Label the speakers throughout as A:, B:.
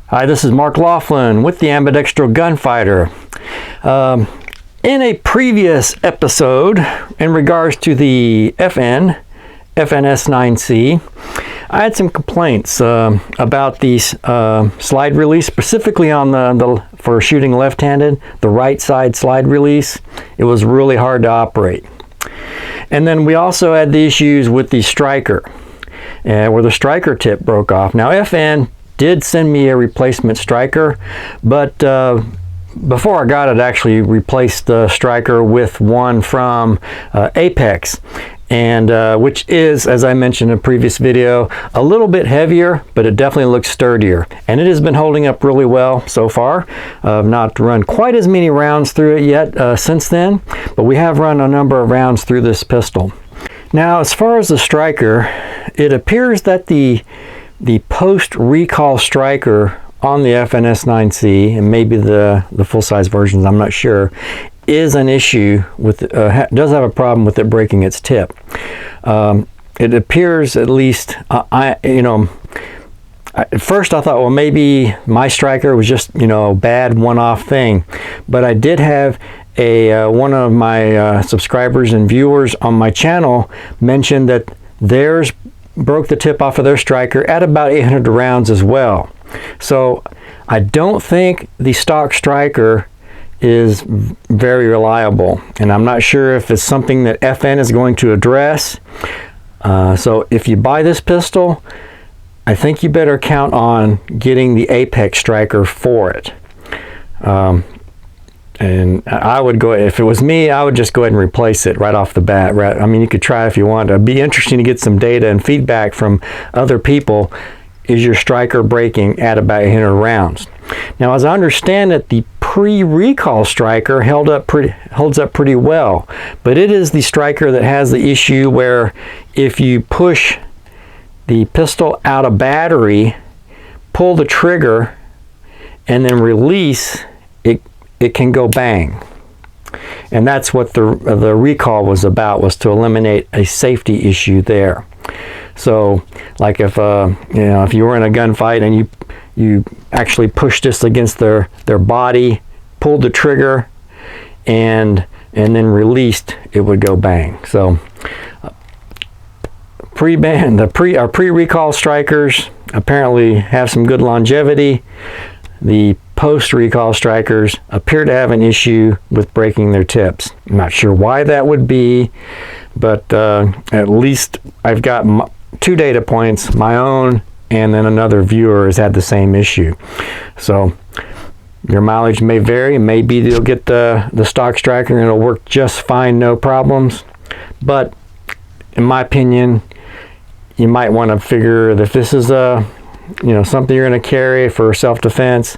A: Hi, this is Mark Laughlin with the Ambidextro Gunfighter. In a previous episode, in regards to the FN FNS9c, I had some complaints about the slide release, specifically on for shooting left-handed, the right side slide release. It was really hard to operate. And then we also had the issues with the striker, where the striker tip broke off. Now, FN did send me a replacement striker, but before I got it, I actually replaced the striker with one from Apex, and which is, as I mentioned in a previous video, a little bit heavier, but it definitely looks sturdier, and it has been holding up really well so far. I've not run quite as many rounds through it yet since then, but we have run a number of rounds through this pistol. Now, as far as the striker, it appears that the post-recall striker on the FNS9c, and maybe the full-size versions, I'm not sure, is an issue with, does have a problem with it breaking its tip. It appears, at least, at first I thought, well, maybe my striker was just, a bad one-off thing. But I did have one of my subscribers and viewers on my channel mention that theirs broke the tip off of their striker at about 800 rounds as well. So I don't think the stock striker is very reliable, and I'm not sure if it's something that FN is going to address. So if you buy this pistol, I think you better count on getting the Apex striker for it. And I would go, if it was me, I would just go ahead and replace it right off the bat. I mean, you could try if you want. It'd be interesting to get some data and feedback from other people. Is your striker breaking at about 800 rounds? Now, as I understand it, the pre-recall striker holds up pretty well, but it is the striker that has the issue where if you push the pistol out of battery, pull the trigger, and then release, it can go bang. And that's what the recall was about, was to eliminate a safety issue there. So, like if if you were in a gunfight and you actually pushed this against their body, pulled the trigger, and then released, it would go bang. So, pre-recall strikers apparently have some good longevity. The post-recall strikers appear to have an issue with breaking their tips. I'm not sure why that would be, but at least I've got two data points, my own and then another viewer has had the same issue. So your mileage may vary. Maybe you'll get the stock striker and it'll work just fine, no problems. But in my opinion, you might want to figure that if this is something you're going to carry for self-defense,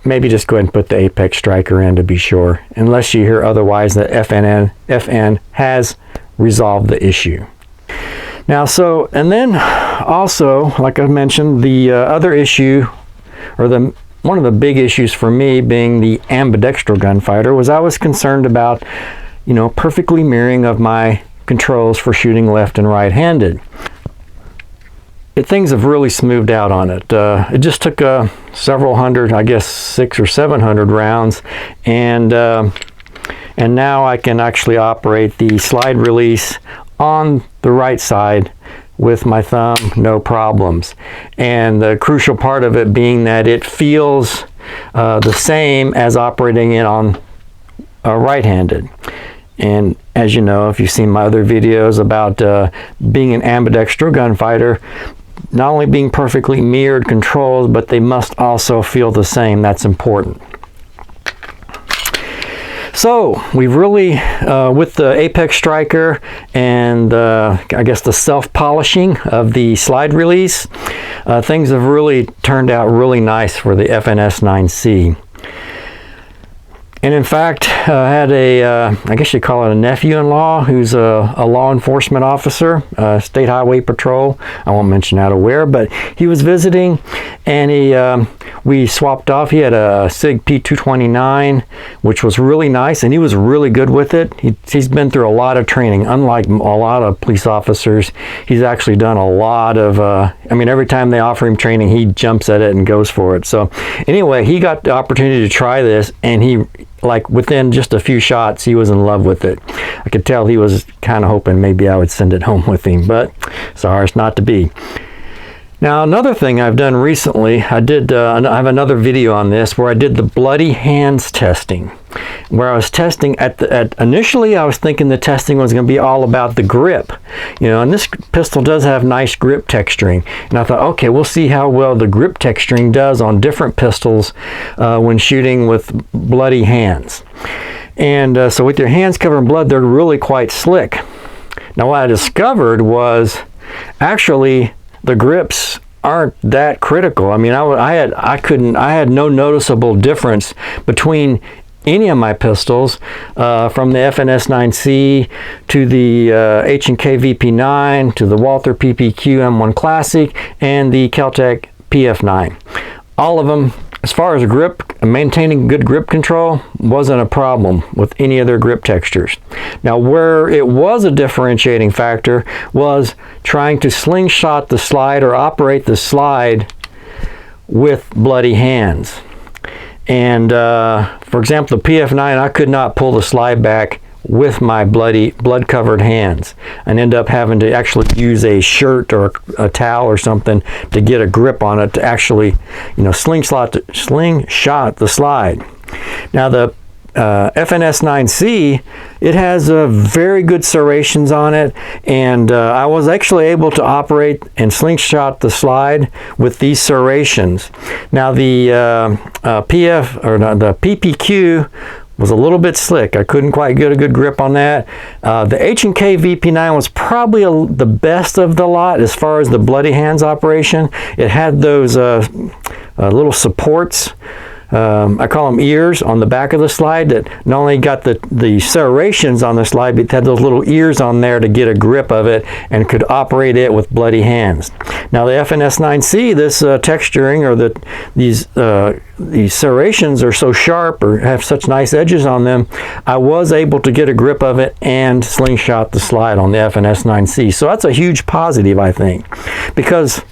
A: maybe just go ahead and put the Apex striker in to be sure, unless you hear otherwise that FN has resolved the issue. Now, and then also, like I mentioned, the other issue, or one of the big issues for me being the Ambidextro Gunfighter, was I was concerned about, perfectly mirroring of my controls for shooting left and right-handed. Things have really smoothed out on it. It just took several hundred, I guess 600 or 700 rounds, and now I can actually operate the slide release on the right side with my thumb, no problems. And the crucial part of it being that it feels the same as operating it on right-handed. And as you know, if you've seen my other videos about being an ambidextro gunfighter, not only being perfectly mirrored controls, but they must also feel the same. That's important. So we've really, with the Apex striker and I guess the self-polishing of the slide release, things have really turned out really nice for the FNS9c. And in fact, I had I guess you call it a nephew-in-law, who's a law enforcement officer, State Highway Patrol. I won't mention out of where, but he was visiting, and we swapped off. He had a SIG P229, which was really nice, and he was really good with it. He's been through a lot of training. Unlike a lot of police officers, he's actually done a lot of, I mean, every time they offer him training, he jumps at it and goes for it. So anyway, he got the opportunity to try this, and he, like, within just a few shots, he was in love with it. I could tell he was kind of hoping maybe I would send it home with him, but sorry, it's not to be. Now, another thing I've done recently, I have another video on this where I did the bloody hands testing, where I was testing initially I was thinking the testing was going to be all about the grip, you know, and this pistol does have nice grip texturing, and I thought, okay, we'll see how well the grip texturing does on different pistols when shooting with bloody hands. And so with your hands covered in blood, they're really quite slick. Now, what I discovered was actually the grips aren't that critical. I mean, I had no noticeable difference between any of my pistols, from the FNS9c to the H&K VP9 to the Walther PPQ M1 Classic and the Kel-Tec PF9. All of them, as far as grip, maintaining good grip control wasn't a problem with any of their grip textures. Now, where it was a differentiating factor was trying to slingshot the slide or operate the slide with bloody hands. And for example, the PF9, I could not pull the slide back with my blood-covered hands, and end up having to actually use a shirt or a towel or something to get a grip on it to actually, you know, slingshot the slide. Now, the FNS9c, it has very good serrations on it, and I was actually able to operate and slingshot the slide with these serrations. Now, the the PPQ was a little bit slick. I couldn't quite get a good grip on that. The H&K VP9 was probably the best of the lot as far as the bloody hands operation. It had those little supports, I call them ears, on the back of the slide that not only got the serrations on the slide, but it had those little ears on there to get a grip of it and could operate it with bloody hands. Now, the FNS9c, this texturing, or these serrations are so sharp or have such nice edges on them, I was able to get a grip of it and slingshot the slide on the FNS9c. So that's a huge positive, I think, because,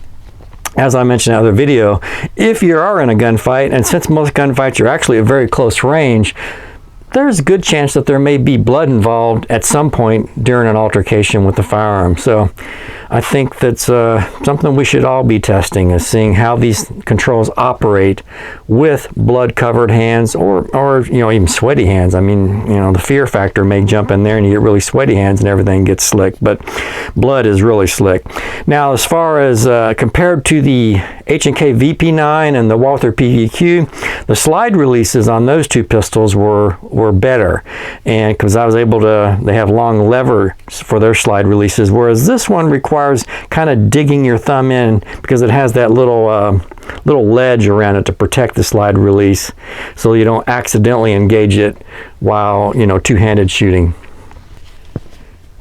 A: as I mentioned in another video, if you are in a gunfight, and since most gunfights are actually at very close range, there's a good chance that there may be blood involved at some point during an altercation with the firearm. So I think that's something we should all be testing, is seeing how these controls operate with blood-covered hands, or you know, even sweaty hands. I mean, you know, the fear factor may jump in there and you get really sweaty hands and everything gets slick, but blood is really slick. Now, as far as compared to the H&K VP9 and the Walther PPQ, the slide releases on those two pistols were better, and because I was able to, they have long levers for their slide releases, whereas this one requires kind of digging your thumb in because it has that little ledge around it to protect the slide release, so you don't accidentally engage it while, you know, two-handed shooting.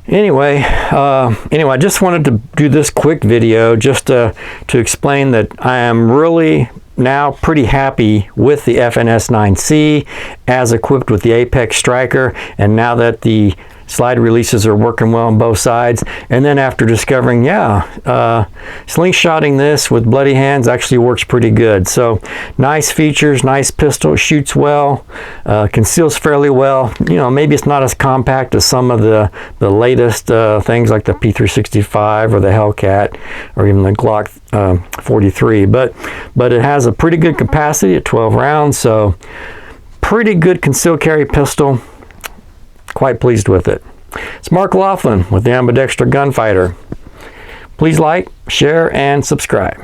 A: Anyway, I just wanted to do this quick video just to explain that I am really now pretty happy with the FNS9c as equipped with the Apex Striker, and now that the slide releases are working well on both sides. And then after discovering, slingshotting this with bloody hands actually works pretty good. So nice features, nice pistol, shoots well, conceals fairly well. You know, maybe it's not as compact as some of the latest things like the P365 or the Hellcat or even the Glock 43, but it has a pretty good capacity at 12 rounds, so pretty good concealed carry pistol. Quite pleased with it. It's Mark Laughlin with the Ambidextrous Gunfighter. Please like, share, and subscribe.